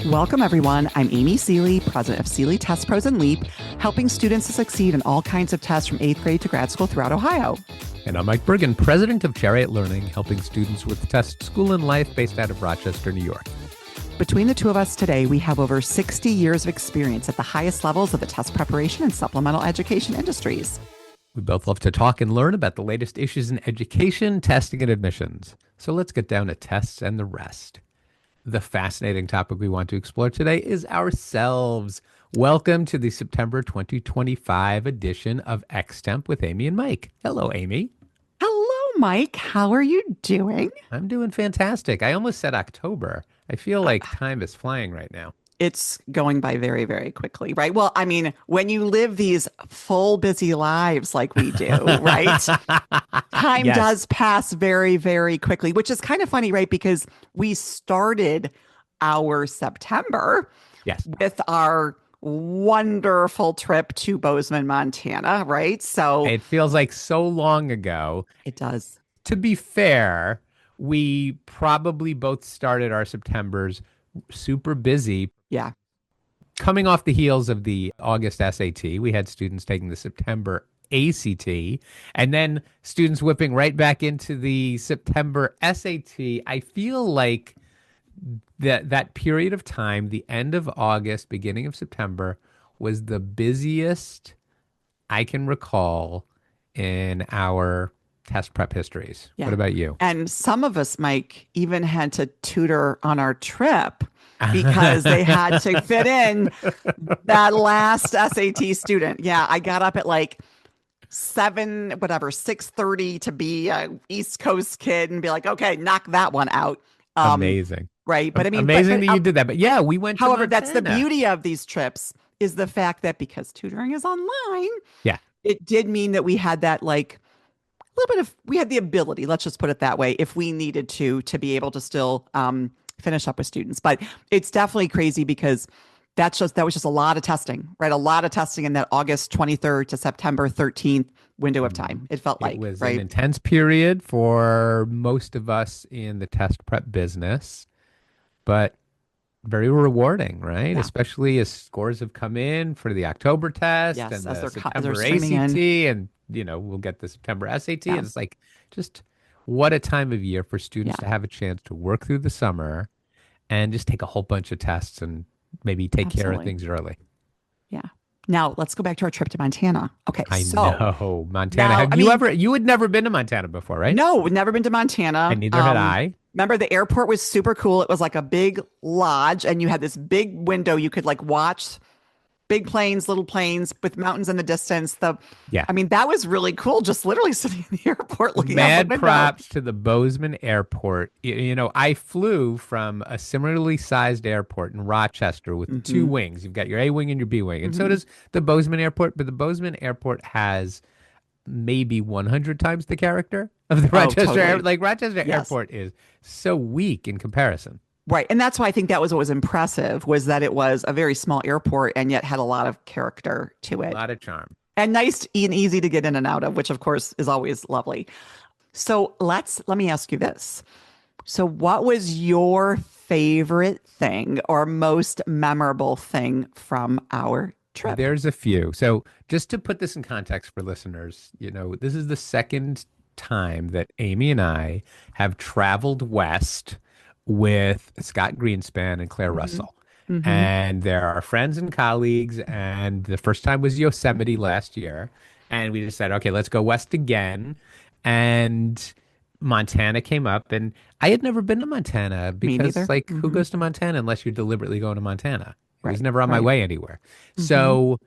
Welcome, everyone. I'm Amy Seeley, president of Seeley Test Pros and LEAP, helping students to succeed in all kinds of tests from 8th grade to grad school throughout Ohio. And I'm Mike Bergen, president of Chariot Learning, helping students with Test School and Life based out of Rochester, New York. Between the two of us today, we have over 60 years of experience at the highest levels of the test preparation and supplemental education industries. We both love to talk and learn about the latest issues in education, testing, and admissions. So let's get down to tests and the rest. The fascinating topic we want to explore today is ourselves. Welcome to the September 2025 edition of EXTEMP with Amy and Mike. Hello, Amy. Hello, Mike. How are you doing? I'm doing fantastic. I almost said October. I feel like time is flying right now. It's going by very, very quickly, right? Well, I mean, when you live these full, busy lives like we do, right? Time does pass very, very quickly, which is kind of funny, right? Because we started our September with our wonderful trip to Bozeman, Montana, right? So it feels like so long ago. It does. To be fair, we probably both started our Septembers super busy. Yeah. Coming off the heels of the August SAT, we had students taking the September ACT, and then students whipping right back into the September SAT. I feel like that period of time, the end of August, beginning of September, was the busiest I can recall in our test prep histories. Yeah. What about you? And some of us, Mike, even had to tutor on our trip because they had to fit in that last SAT student. Yeah, I got up at like 6:30 to be a East Coast kid and be like, okay, knock that one out. Amazing. Right. But I mean, amazing that you did that. But yeah, we went to However, Montana. That's the beauty of these trips is the fact that because tutoring is online, yeah, it did mean that we had that like we had the ability, let's just put it that way, if we needed to be able to still finish up with students. But it's definitely crazy because that was just a lot of testing, right? A lot of testing in that August 23rd to September 13th window of time. It felt like, it was right? An intense period for most of us in the test prep business, but very rewarding, right? Yeah. Especially as scores have come in for the October test and the September ACT, and we'll get the September SAT. Yeah. And it's like just what a time of year for students to have a chance to work through the summer and just take a whole bunch of tests and maybe take care of things early. Yeah. Now let's go back to our trip to Montana. Okay. I know Montana. You had never been to Montana before, right? No, never been to Montana. And neither had I. Remember, the airport was super cool. It was like a big lodge, and you had this big window. You could like watch big planes, little planes with mountains in the distance. I mean, that was really cool. Just literally sitting in the airport looking out the window. Mad props to the Bozeman airport. I flew from a similarly sized airport in Rochester with two wings. You've got your A wing and your B wing. And so does the Bozeman airport. But the Bozeman airport has maybe 100 times the character of the Rochester airport. Like Rochester airport is so weak in comparison. Right. And that's why I think that was what was impressive, was that it was a very small airport and yet had a lot of character to it. A lot of charm. And nice and easy to get in and out of, which of course is always lovely. So let me ask you this. So what was your favorite thing or most memorable thing from our trip? There's a few. So just to put this in context for listeners, this is the second time that Amy and I have traveled west with Scott Greenspan and Claire Russell. And they're our friends and colleagues. And the first time was Yosemite last year. And we decided, okay, let's go west again. And Montana came up. And I had never been to Montana because, who goes to Montana unless you're deliberately going to Montana? It was never on my way anywhere. So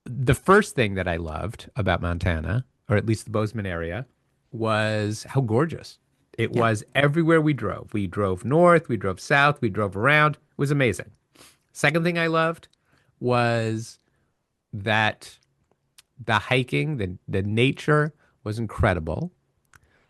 the first thing that I loved about Montana, or at least the Bozeman area, was how gorgeous. It was everywhere we drove. We drove north, we drove south, we drove around. It was amazing. Second thing I loved was that the hiking, the nature was incredible.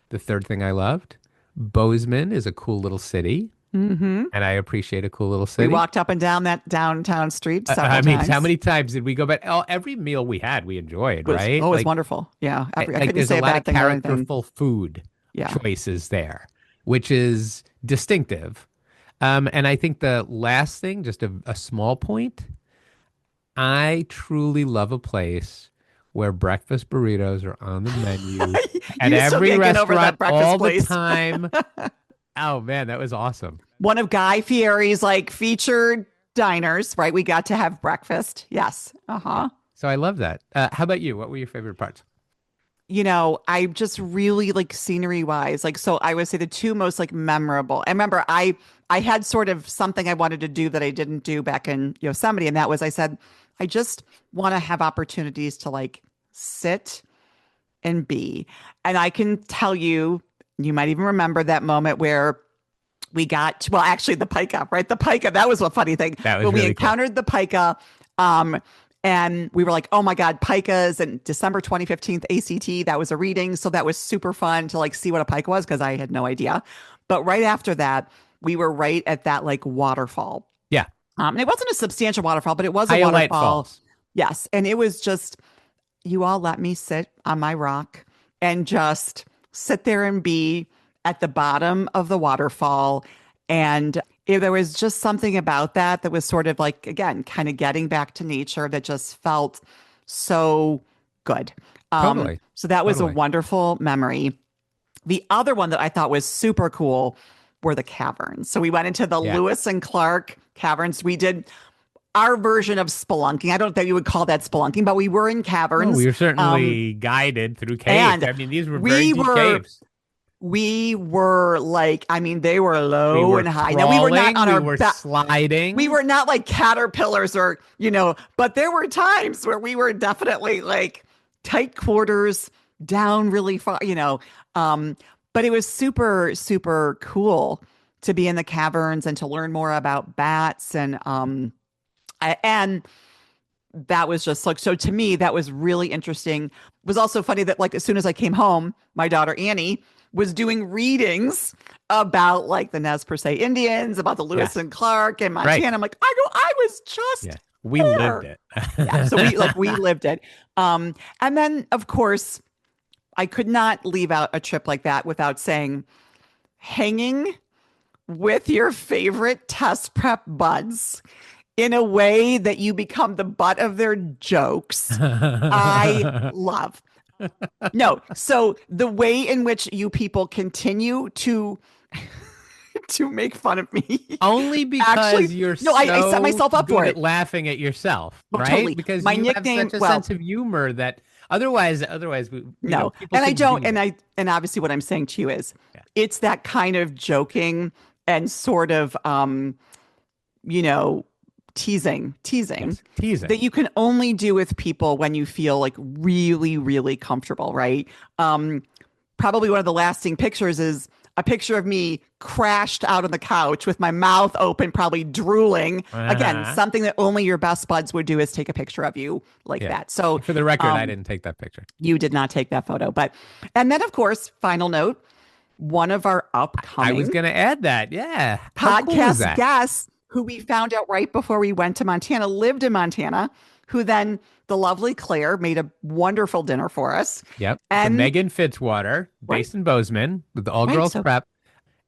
The third thing I loved, Bozeman is a cool little city. And I appreciate a cool little city. We walked up and down that downtown street several times. How many times did we go back? Every meal we had, we enjoyed, right? Oh, it was wonderful. Yeah. I couldn't there's say a a lot bad of thing characterful food choices there, which is distinctive. And I think the last thing, just a small point, I truly love a place where breakfast burritos are on the menu at You still every can't get over that restaurant breakfast all the place. time. Oh man, that was awesome. One of Guy Fieri's like featured diners, right? We got to have breakfast. Yes. Yeah. Uh-huh. So I love that. How about you? What were your favorite parts? I just really like scenery wise, like so I would say the two most like memorable. And remember, I had sort of something I wanted to do that I didn't do back in Yosemite, and that was I said, I just want to have opportunities to like sit and be. And I can tell you, you might even remember that moment where we got to, well, actually the pika, right? The pika, that was a funny thing. That was When we really cool. encountered the pika, um, and we were like, oh my God, pikas and December 2015 ACT, that was a reading. So that was super fun to like see what a pika was because I had no idea. But right after that, we were right at that like waterfall. Yeah. And it wasn't a substantial waterfall, but it was a Highlight waterfall. Falls. Yes. And it was just, you all let me sit on my rock and just sit there and be at the bottom of the waterfall. And there was just something about that that was sort of like, again, kind of getting back to nature that just felt so good. Totally. So that was a Totally. wonderful memory. The other one that I thought was super cool were the caverns. So we went into the Yeah. Lewis and Clark caverns. We did our version of spelunking. I don't think you would call that spelunking, but we were in No, we caverns. were Um, certainly guided through caves. and I mean, these were very we deep were caves. we were like, I mean, they were We low were and high. Now we were not crawling, on we our were back. We sliding. were not like caterpillars or, but there were times where we were definitely like tight quarters down really far. But it was super, super cool to be in the caverns and to learn more about bats and that was just like so to me that was really interesting. It was also funny that like as soon as I came home, my daughter Annie was doing readings about like the Nez Perce Indians, about the Lewis Yes. and Clark and Right. Montana. I'm like, I was Yeah. just We lived there. it. Yeah. So we lived it. And then of course I could not leave out a trip like that without saying hanging with your favorite test prep buds in a way that you become the butt of their jokes. I love. No, so the way in which you people continue to make fun of me. Only because Actually, you're no, I set so myself up for good at it. laughing at yourself, Well, right? totally. Because My you have nickname, such a well, sense of humor that otherwise, no. people And I couldn't don't do that. and obviously what I'm saying to you is Yeah. it's that kind of joking and sort of you know, teasing Yes. Teasing. that you can only do with people when you feel like really, really comfortable, right? Probably one of the lasting pictures is a picture of me crashed out on the couch with my mouth open, probably drooling. Again, Uh-huh. something that only your best buds would do is take a picture of you like Yeah. that. So, For the record, I um, didn't take that picture. you did not take that photo, and then of course, final note, one of our I was upcoming going to add that. Yeah. How cool is podcast that? guests who we found out right before we went to Montana, lived in Montana, who then the lovely Claire made a wonderful dinner for us. Yep. So And Megan Fitzwater, right, based in Bozeman, with the all right. girls So, prep.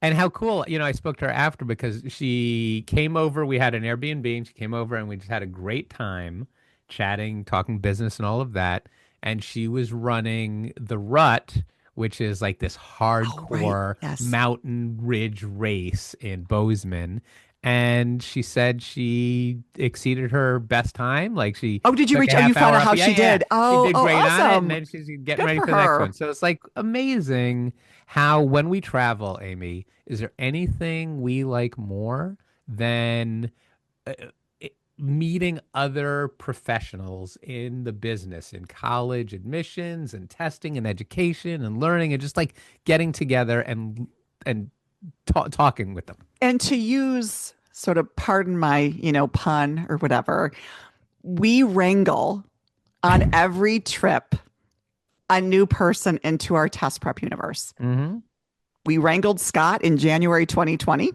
And how cool, I spoke to her after because she came over. We had an Airbnb and she came over and we just had a great time chatting, talking business and all of that. And she was running the Rut, which is like this oh, right. hardcore Yes. mountain ridge race in Bozeman. And she said she exceeded her best time. Like she Oh, did you took reach? a Oh, you half found hour out up. how Yeah, she yeah. did. She Oh, did oh, great on it. And awesome. then she's getting Good ready for for the next her. one. So it's like amazing how when we travel, Amy, is there anything we like more than uh, meeting other professionals in the business, in college admissions and testing and education and learning and just like getting together and talking with them? And to use sort of pardon my, pun or whatever, we wrangle on every trip a new person into our test prep universe. Mm-hmm. We wrangled Scott in January 2020.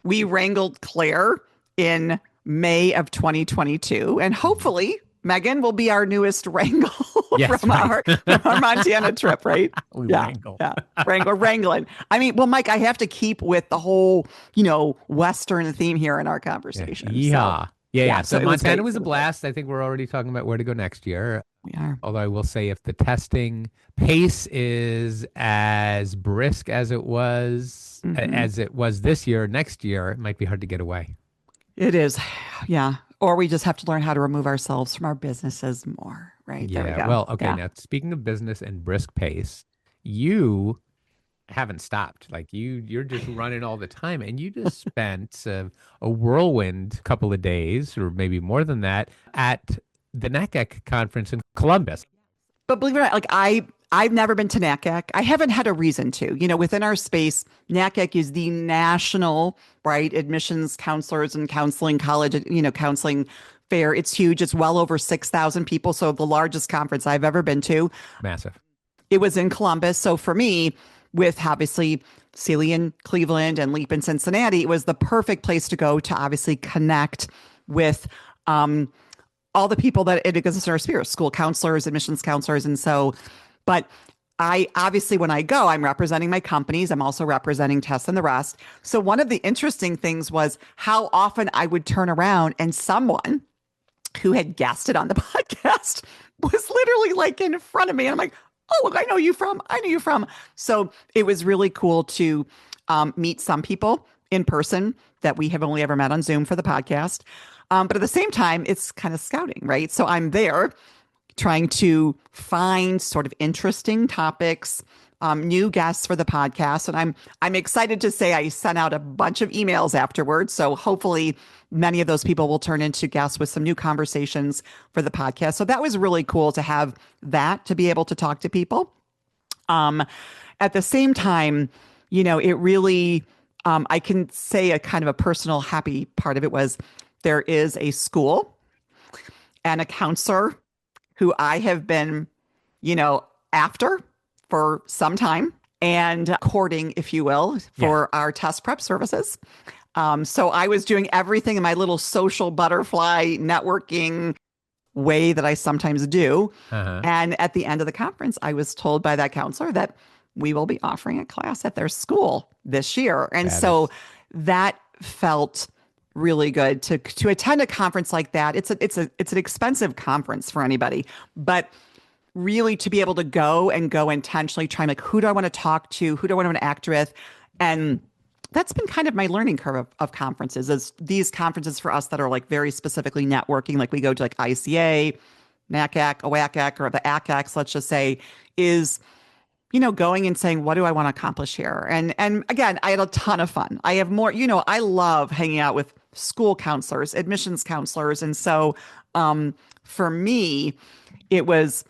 We wrangled Claire in May of 2022. And hopefully, Megan will be our newest wrangle Yes, right. from our Montana trip, right? We Yeah, wrangle. yeah. Wrangling. I mean, well, Mike, I have to keep with the whole, Western theme here in our Yeah. conversation. So, Yeehaw. Yeah, yeah. yeah. So So it was Montana great. was It a was great. blast. I think we're already talking about where to go next year. We are. Although I will say if the testing pace is as brisk Hmm. as it was this year, next year, it might be hard to get away. It is. Yeah. Or we just have to learn how to remove ourselves from our businesses more. Right. There we Yeah. go. Well, okay. Yeah. Now, speaking of business and brisk pace, you haven't stopped. Like you're just running all the time, and you just spent a whirlwind couple of days, or maybe more than that, at the NACAC conference in Columbus. But believe it or not, like I've never been to NACAC. I haven't had a reason to. Within our space, NACAC is the national, right, admissions counselors and counseling college, counseling fair. It's huge. It's well over 6,000 people. So the largest conference I've ever been to. Massive. It was in Columbus. So for me, with obviously Sealy in Cleveland and Leap in Cincinnati, it was the perfect place to go to obviously connect with all the people that it exists in our sphere, school counselors, admissions counselors. And so, but I obviously, when I go, I'm representing my companies. I'm also representing Tess and the rest. So one of the interesting things was how often I would turn around and someone who had guested on the podcast was literally like in front of me. And I'm like, oh, I know you from, I know you from. So it was really cool to meet some people in person that we have only ever met on Zoom for the podcast. But at the same time, it's kind of scouting, right? So I'm there trying to find sort of interesting topics, new guests for the podcast, and I'm excited to say I sent out a bunch of emails afterwards. So hopefully, many of those people will turn into guests with some new conversations for the podcast. So that was really cool to have that to be able to talk to people. At the same time, it really, I can say a kind of a personal happy part of it was there is a school and a counselor who I have been, after for some time and courting, if you will, Yeah. for our test prep services. So I was doing everything in my little social butterfly networking way that I sometimes do. Uh-huh. And at the end of the conference, I was told by that counselor that we will be offering a class at their school this year. And That so is that felt really good to attend a conference like that. It's an expensive conference for anybody, but really to be able to go intentionally trying like who do I want to talk to, who do I want to act with, and that's been kind of my learning curve of conferences is these conferences for us that are like very specifically networking, like we go to like ICA, NACAC, OACAC, or the ACACs, let's just say, is going and saying, what do I want to accomplish here? And again, I had a ton of fun. I have more, I love hanging out with school counselors, admissions counselors. And so for me, it was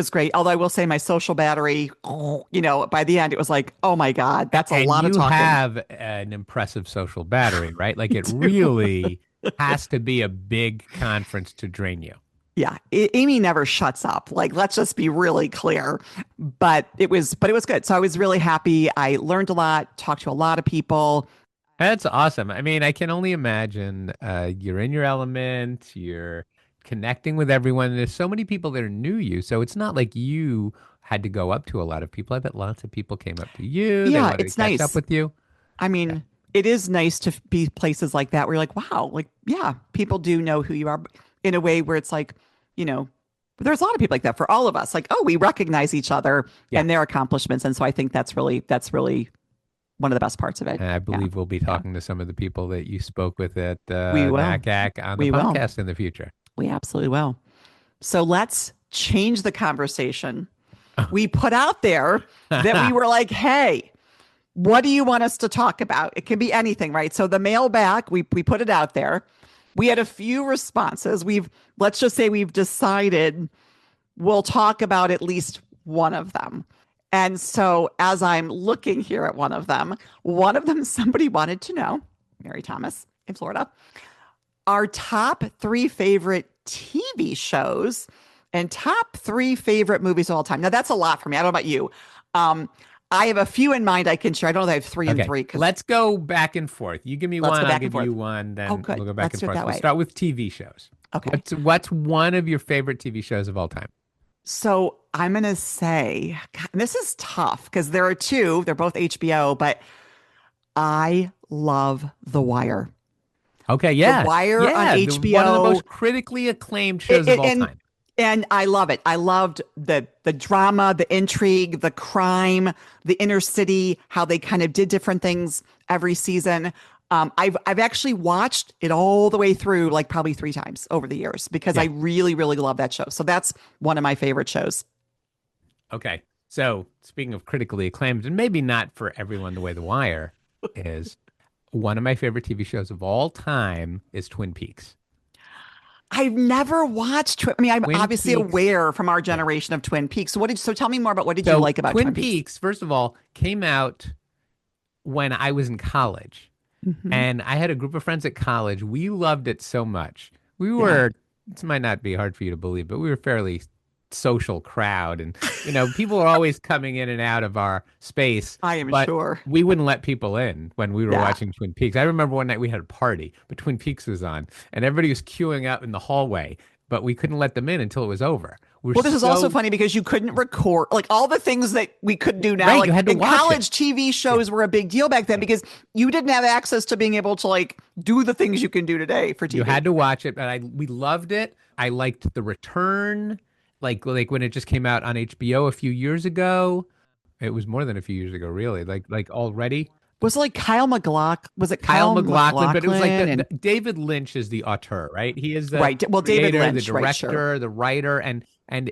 great. Although I will say my social battery, by the end, it was like, oh my God, that's a And lot of you talking. have an impressive social battery, right? Like I it do. really has to be a big conference to drain you. Yeah, Amy never shuts up. Like, let's just be really clear. But it was good. So I was really happy. I learned a lot, talked to a lot of people. That's awesome. I mean, I can only imagine you're in your element, you're connecting with everyone. There's so many people that are new you. So it's not like you had to go up to a lot of people. I bet lots of people came up to you. They Yeah, wanted to it's catch up nice. with you. I Yeah. mean, it is nice to be places like that where you're like, wow, like, yeah, people do know who you are in a way where it's like, you know, there's a lot of people like that for all of us. Like, oh, we recognize each other Yeah. and their accomplishments. And so I think that's really one of the best parts of it. And I Yeah. believe we'll be Yeah. talking to some of the people that you spoke with at We will. NACAC on the We will. podcast in the future. We absolutely will. So let's change the conversation. We put out there that we were like, hey, what do you want us to talk about? It can be anything, right? So the mailbag, we put it out there. We had a few responses. Let's just say we've decided we'll talk about at least one of them. And so as I'm looking here at one of them somebody wanted to know, Mary Thomas in Florida, our top three favorite TV shows and top three favorite movies of all time. Now that's a lot for me. I don't know about you. I have a few in mind I can share. I don't know if I have three and Okay, three because let's go back and forth. You give me let's one, go I'll back and give forth. you one, Oh, then good. we'll go back Let's and do it forth. that We'll way. start with TV shows. Okay. What's one of your favorite TV shows of all time? So I'm gonna say God, this is tough because there are two. They're both HBO, but I love The Wire. Okay, The yeah. Wire on Yeah, one of the HBO. most critically acclaimed It, shows of it, all and time. and I love it. I loved the drama, the intrigue, the crime, the inner city, how they kind of did different things every season. I've actually watched it all the way through, like probably three times over the years, because I Yeah. really, really love that show. So that's one of my favorite shows. Okay. So, speaking of critically acclaimed, and maybe not for everyone the way The Wire is, one of my favorite TV shows of all time is Twin Peaks. I've never watched. I mean, I'm Twin obviously Peaks. aware from our Yeah. generation of Twin Peaks. So tell me more about what did you So, like about Twin Twin Peaks? Peaks, first of all, came out when I was in college. Hmm. And I had a group of friends at college. We loved it so much. We Yeah, were, this might not be hard for you to believe, but we were fairly social crowd. And, people were always coming in and out of our space, I am but sure. we wouldn't let people in when we were Yeah. watching Twin Peaks. I remember one night we had a party, but Twin Peaks was on, and everybody was queuing up in the hallway, but we couldn't let them in until it was over. We're Well, this is also so, funny because you couldn't record like all the things that we could do now. right, you Like had to in watch it. college, TV Yeah. shows were a big deal back then Yeah. because you didn't have access to being able to like do the things you can do today for You TV. had to watch it, but we loved it. I liked The Return, like when it just came out on HBO a few years ago. It was more than a few years ago, really. Like already. Was it like Kyle McLaughlin? Was it Kyle Kyle MacLachlan, but it was like McLaughlin? And David Lynch is the auteur, right? He is the right, well, David creator, the Lynch, right? Sure. director, the writer, and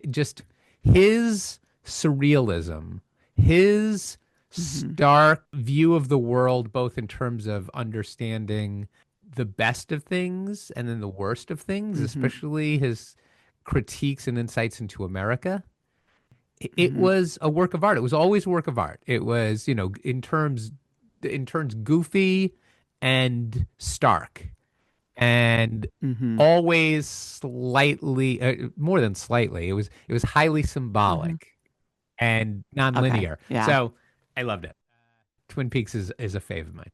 just his surrealism, his Hmm. stark view of the world, both in terms of understanding the best of things and then the worst of things, Hmm. especially his critiques and insights into America. It Hmm. was a work of art. It was always a work of art. It was, in turns goofy and stark and Hmm. always slightly more than slightly. It was highly Hmm. symbolic and Okay. nonlinear. Yeah. So I loved it. Twin Peaks is a fave of mine.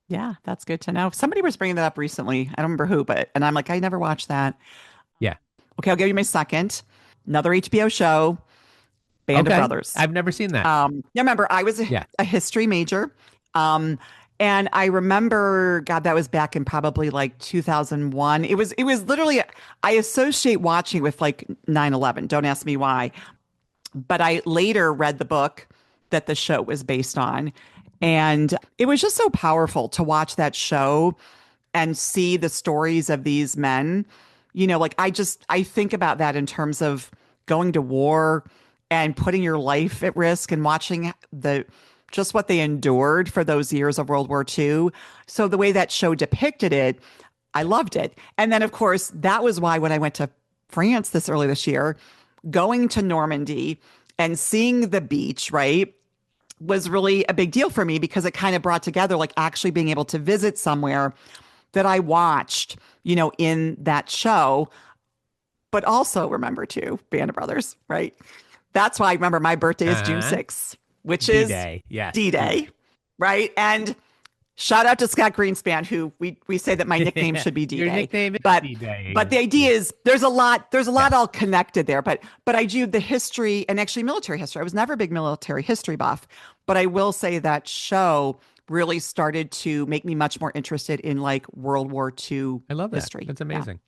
Yeah, that's good to know. Somebody was bringing that up recently. I don't remember who, but and I'm like, I never watched that. Yeah. Okay, I'll give you my second. Another HBO show, Band of Okay. Brothers. I've never seen that. Yeah, remember, I was Yeah. a history major. Um, and I remember, God, that was back in probably like 2001. It was literally, I associate watching with like 9/11. Don't ask me why. But I later read the book that the show was based on. And it was just so powerful to watch that show and see the stories of these men. Like I think about that in terms of going to war and putting your life at risk and watching the just what they endured for those years of World War II. So the way that show depicted it, I loved it. And then of course, that was why when I went to France this early this year, going to Normandy and seeing the beach, right? Was really a big deal for me because it kind of brought together like actually being able to visit somewhere that I watched, in that show, but also remember too, Band of Brothers, right? That's why I remember my birthday is June Uh-huh. 6th, which is D-Day. Yes. D-Day, D-Day. right? And shout out to Scott Greenspan, who we say that my nickname should be Your D-Day. nickname is But D-Day. but the idea Yeah. is there's a lot Yeah. all connected there. But I do the history and actually military history. I was never a big military history buff, but I will say that show really started to make me much more interested in like World War II I love that. history. That's Yeah. amazing.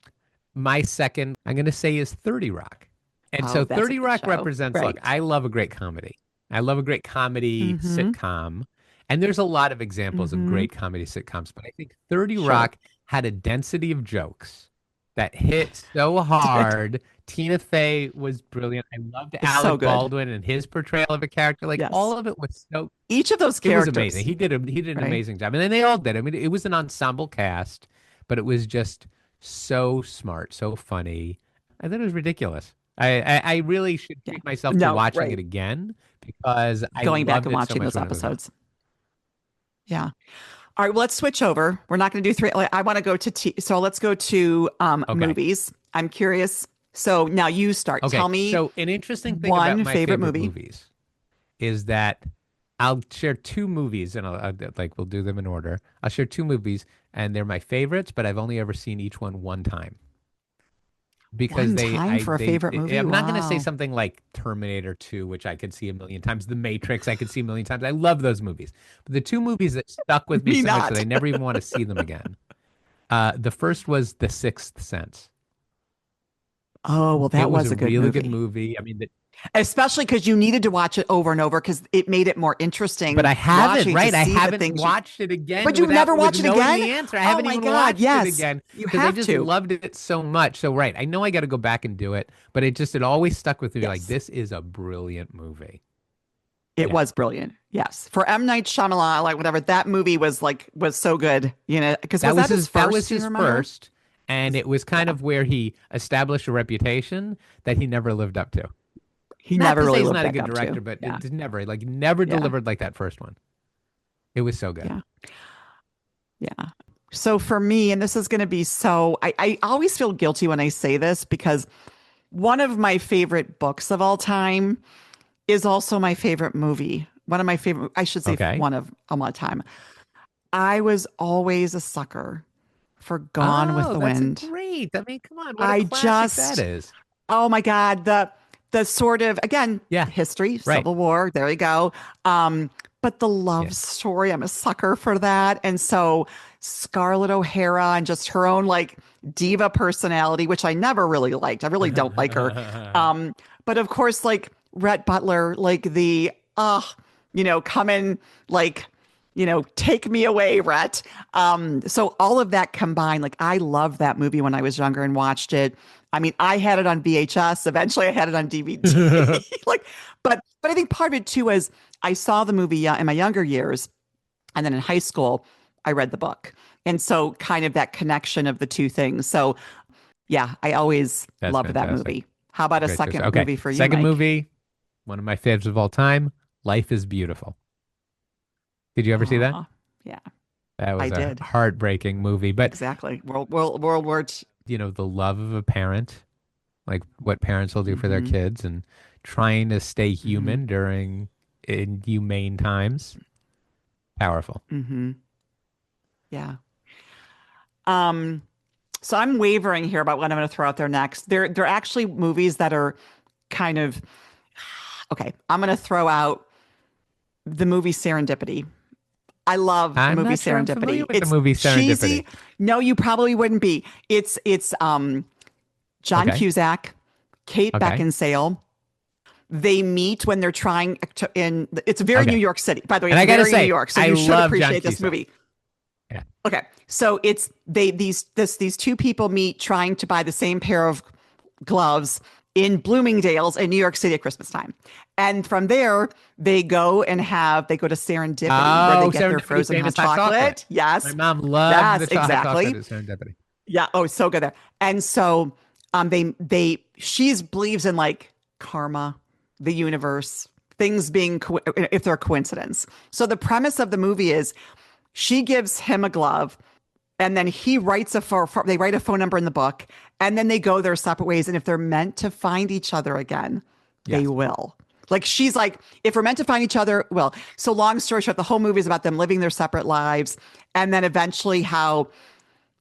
My second, I'm going to say, is 30 Rock. And Oh, so that's a 30 good Rock show. represents, look, Right. I love a great comedy. I love a great comedy Mm-hmm. sitcom. And there's a lot of examples of Mm-hmm. great comedy sitcoms, but I think 30 Sure. Rock had a density of jokes that hit so Did. hard. Tina Fey was brilliant. I loved It's so Alec good. Baldwin and his portrayal of a character. Like all Yes. of it was so, Each of those it was amazing. characters, He did an right? amazing job. And then they all did. I mean, it was an ensemble cast, but it was just so smart, so funny. I thought it was ridiculous. I really should Yeah. treat myself to No, watching it right. again because I Going back loved and it so watching much those when it was on. episodes. Yeah. All right, well, let's switch over. We're not going to do three. Like, I want to go to so let's go to Okay. movies. I'm curious. So now you start. Okay. Tell me So an interesting thing about one my favorite favorite movie. movies is that I'll share two movies and like we'll do them in order. I'll share two movies and they're my favorites, but I've only ever seen each one time. because One time for a favorite movie? I'm not going to say Wow. something like Terminator 2, which I could see a million times. The Matrix, I could see a million times. I love those movies. But the two movies that stuck with me Me so much that not. I never even want to see them again. The first was The Sixth Sense. Oh, well, It that was was a a good really good movie. movie. I mean, Especially because you needed to watch it over and over because it made it more but interesting I haven't, watching to right? I see the haven't things you, watched it again but you've never with watched it knowing again? the answer. I Oh haven't my even God, watched it yes. again You because I have just to. loved it so much. So, right, I know I got to go back and do it, but it always stuck with me. Like, Yes. this is a brilliant movie. It Yeah. was brilliant. Yes. For M. Night Shyamalan, like whatever, that movie was so good, because was that his That first, was do you his remember? first, and it was kind Yeah. of where he established a reputation that he never lived up to. He Not never to say really he's lived not a back good up to. director, but Yeah. never Yeah. delivered like that first one. It was so good. Yeah. Yeah. So for me, and this is going to be so, I always feel guilty when I say this because one of my favorite books of all time is also my favorite movie. One of my favorite, I should say Okay. one of all time. I was always a sucker for Gone with Oh, the that's a Wind. great. I mean, come on, what a I classic that just, is. oh my God, the sort of, again, Yeah, history, right. Civil War, there you go. But the Yeah. love story, I'm a sucker for that. And so Scarlett O'Hara and just her own like diva personality, which I never really liked. I really don't like her. But of course, like Rhett Butler, like the come in like take me away, Rhett. So all of that combined, like I loved that movie when I was younger and watched it. I mean, I had it on VHS. Eventually, I had it on DVD. Like, but I think part of it too is I saw the movie in my younger years, and then in high school, I read the book, and so kind of that connection of the two things. So yeah, I always That's loved that fantastic. movie. How about a Great choice. second Okay. movie for you, Second Mike? movie, one of my favorites of all time, Life is Beautiful. Did you ever see that? Oh, yeah, That I was a did. heartbreaking movie, but Exactly. World War II. the love of a parent, like what parents will do for their Mm-hmm. kids and trying to stay Mm-hmm. human during inhumane times. Powerful. Mm-hmm. Yeah. Um, so I'm wavering here about what I'm going to throw out there next. They're actually movies that are kind of okay. I'm going to throw out the movie Serendipity. I love the I'm movie not sure I'm familiar Serendipity. with the It's movie Serendipity. cheesy. No, you probably wouldn't be. It's John Okay. Cusack, Kate Okay. Beckinsale. They meet when they're trying to in it's very New Okay. York City. By the way, And it's I gotta very New say, York. So I you should love John appreciate this Cusack. movie. Yeah. Okay. So it's these two people meet trying to buy the same pair of gloves in Bloomingdale's in New York City at Christmas time. And from there, they go to Serendipity where they Oh, get their Serendipity, frozen hot famous hot chocolate. chocolate. My Yes. mom loved Yes, the hot chocolate exactly. at Serendipity. Yeah. Oh, so good there. And so they she's believes in like karma, the universe, things being if they're a coincidence. So the premise of the movie is she gives him a glove and then he writes they write a phone number in the book and then they go their separate ways and if they're meant to find each other again, they Yes. will. Like she's like, if we're meant to find each other, well, so long story short, the whole movie is about them living their separate lives and then eventually how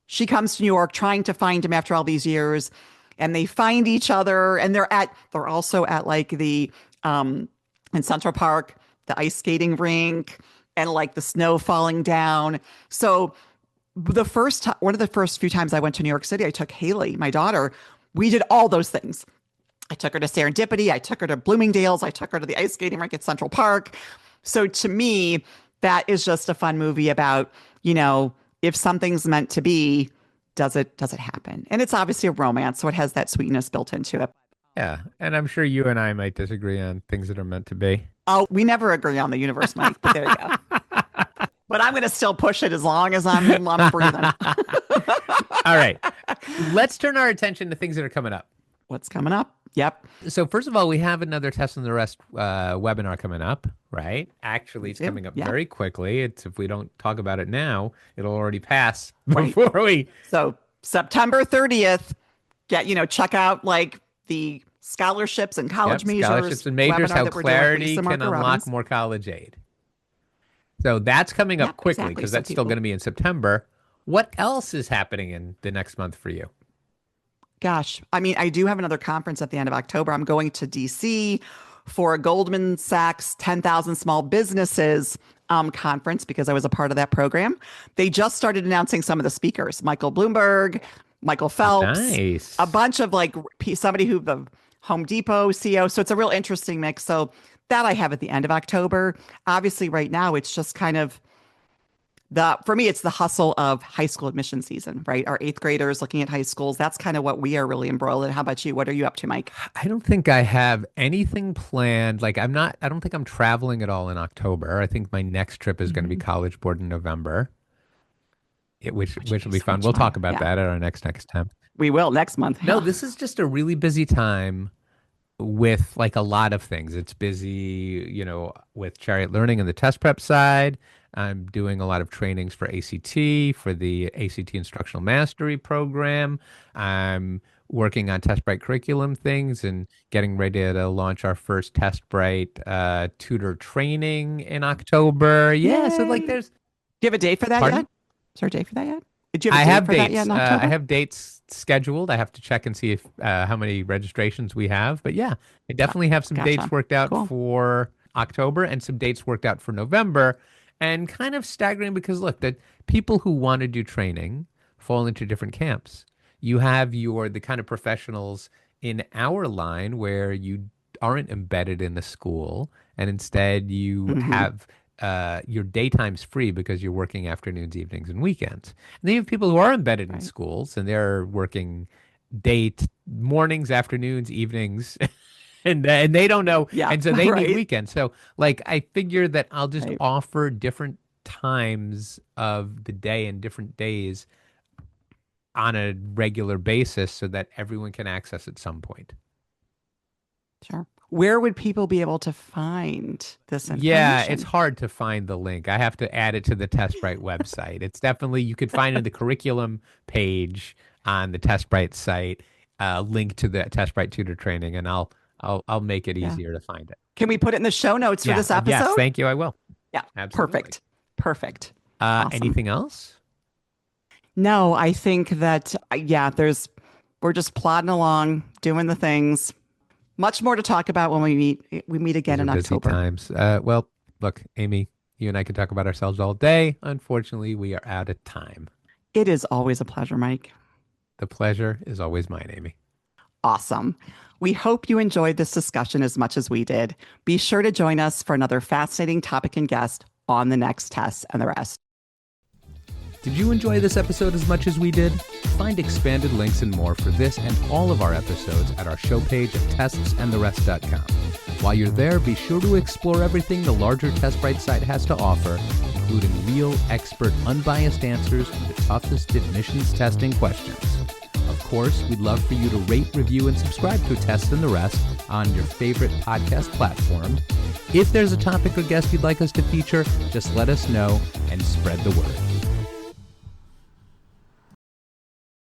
she comes to New York trying to find him after all these years, and they find each other, and they're also at like the in Central Park, the ice skating rink, and like the snow falling down. So one of the first few times I went to New York City, I took Haley, my daughter. We did all those things. I took her to Serendipity. I took her to Bloomingdale's. I took her to the ice skating rink at Central Park. So to me, that is just a fun movie about, if something's meant to be, does it happen? And it's obviously a romance, so it has that sweetness built into it. Yeah. And I'm sure you and I might disagree on things that are meant to be. Oh, we never agree on the universe, Mike, but there you go. But I'm going to still push it as long as I'm breathing. All right. Let's turn our attention to things that are coming up. What's coming up? Yep. So first of all, we have another Test and the Rest webinar coming up, right? Actually, it's Yep. coming up Yep. very quickly. It's if we don't talk about it now, it'll already pass Right. before we. So September 30th, check out like the scholarships and college Yep, majors scholarships and majors, webinar how that we're doing with clarity Lisa can Marker unlock Robbins. more college aid. So that's coming up Yep, quickly exactly. because So that's still people, going to be in September. What else is happening in the next month for you? Gosh, I mean, I do have another conference at the end of October. I'm going to DC for a Goldman Sachs 10,000 Small Businesses conference because I was a part of that program. They just started announcing some of the speakers: Michael Bloomberg, Michael Phelps, Nice. a bunch of like somebody who the Home Depot CEO. So it's a real interesting mix. So that I have at the end of October. Obviously, right now it's just kind of for me, it's the hustle of high school admission season, right? Our eighth graders looking at high schools. That's kind of what we are really embroiled in. How about you? What are you up to, Mike? I don't think I have anything planned. Like I don't think I'm traveling at all in October. I think my next trip is going to be College Board in November, which will be fun. We'll talk about that at our next temp. We will next month. No, this is just a really busy time with like a lot of things. It's busy, with Chariot Learning and the test prep side. I'm doing a lot of trainings for ACT, for the ACT Instructional Mastery Program. I'm working on TestBright curriculum things and getting ready to launch our first TestBright tutor training in October. Yeah, so like do you have a date for that yet? Is there a date for that yet? Did you have a date for that yet in October? I have dates scheduled. I have to check and see if how many registrations we have. But yeah, I definitely have some dates worked out for October and some dates worked out for November. And kind of staggering because look, the people who want to do training fall into different camps. You have the kind of professionals in our line where you aren't embedded in the school and instead you have your daytime's free because you're working afternoons, evenings, and weekends. And then you have people who are embedded in schools and they're working mornings, afternoons, evenings. And they don't know. Yeah, and so they need weekends. So like I figure that I'll just offer different times of the day and different days on a regular basis so that everyone can access at some point. Sure. Where would people be able to find this information? Yeah, it's hard to find the link. I have to add it to the TestBright website. It's definitely, you could find it in the curriculum page on the TestBright site, link to the TestBright tutor training, and I'll make it easier to find it. Can we put it in the show notes for this episode? Yes, thank you. I will. Yeah, absolutely. Perfect. Awesome. Anything else? No, I think that, we're just plodding along, doing the things. Much more to talk about when we meet again in October. Busy times. Well, look, Amy, you and I could talk about ourselves all day. Unfortunately, we are out of time. It is always a pleasure, Mike. The pleasure is always mine, Amy. Awesome. We hope you enjoyed this discussion as much as we did. Be sure to join us for another fascinating topic and guest on the next test and the rest. Did you enjoy this episode as much as we did? Find expanded links and more for this and all of our episodes at our show page at testsandtherest.com. While you're there, be sure to explore everything the larger TestBright site has to offer, including real, expert, unbiased answers to the toughest admissions testing questions. Of course, we'd love for you to rate, review, and subscribe to Test and the Rest on your favorite podcast platform. If there's a topic or guest you'd like us to feature, just let us know and spread the word.